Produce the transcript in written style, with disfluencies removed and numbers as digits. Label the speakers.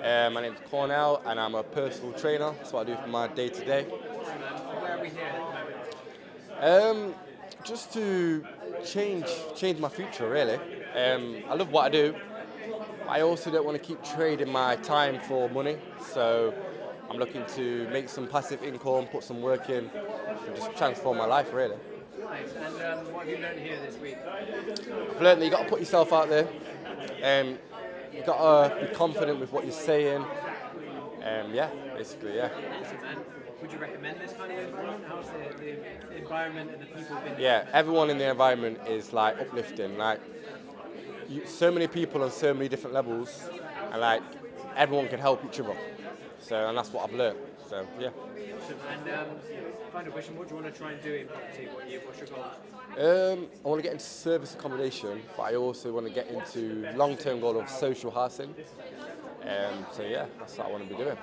Speaker 1: My name's Cornell, and I'm a personal trainer. That's what I do for my day-to-day.
Speaker 2: Where are we here at the moment?
Speaker 1: Just to change my future, really. I love what I do. I also don't want to keep trading my time for money, so I'm looking to make some passive income, put some work in, and just transform my life, really.
Speaker 2: Nice. And what have you learned here this week?
Speaker 1: I've learned that you got to put yourself out there. You got to be confident with what you're saying. Basically.
Speaker 2: Awesome, man. Would you recommend this kind of environment? How's the environment and the people been?
Speaker 1: Yeah, everyone in the environment is like uplifting. Like, so many people on so many different levels, and like everyone can help each other. And that's what I've learned. So yeah.
Speaker 2: Awesome. And final question: what do you want to try and do in property? What's your goal?
Speaker 1: I want to get into service accommodation, but I also want to get into long-term goal of social housing. That's what I want to be doing.